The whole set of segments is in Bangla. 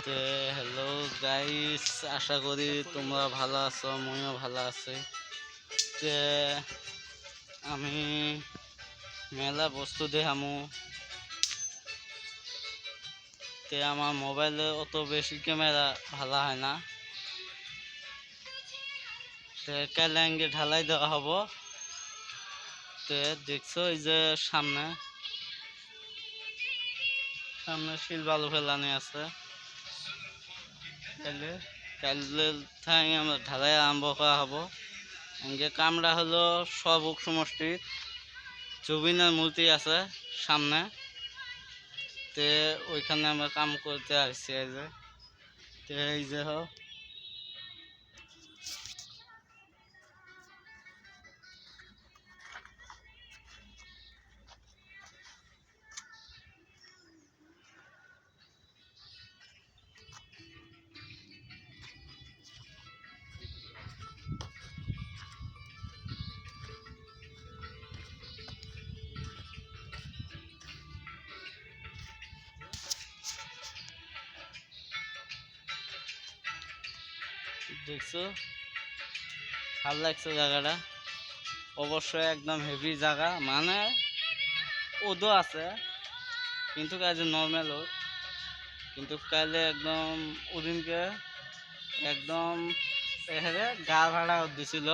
তে হ্যালো গাইস, আশা করি তোমরা ভালো আছো, আমিও ভালো আছি। তে আমি মেলা বস্তু দেখামু। তে আমার মোবাইলে অত বেশি ক্যামেরা ভালো হয় না। তে কালাঙ্গে ঢালাই দেওয়া হবো। তে দেখছো এই যে সামনে সামনে শিল বালু ফেলানি আছে। কাইলে কাইলে থাই আমরা ঢালাই আরম্ভ করা হবো। এঙ্গে কামরা হলো সবুক সমষ্টির জুবিনের মূর্তি আছে সামনে। তে ওইখানে আমরা কাম করতে আসছি। এই যে এই যে দেখছো, ভাল লাগছে জায়গাটা। অবশ্যই একদম হেভি জায়গা, মানে ওদো আছে কিন্তু কাজে নর্মাল, কিন্তু কাইলে একদম ওদিনকে একদম এখানে গা ভাড়া দিছিল।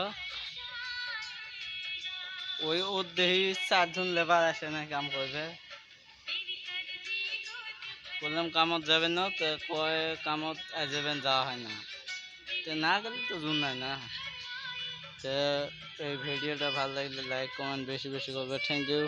ওই ওর দেহি 4 জন লেবার আসে না কাম করবে। বললাম কামত যাবেন না, তো কয় কামত যাবেন, যাওয়া হয় না। তো না গেলে তো জুন নাই না। তো এই ভিডিওটা ভালো লাগলে লাইক কমেন্ট বেশি বেশি করবে। Thank you.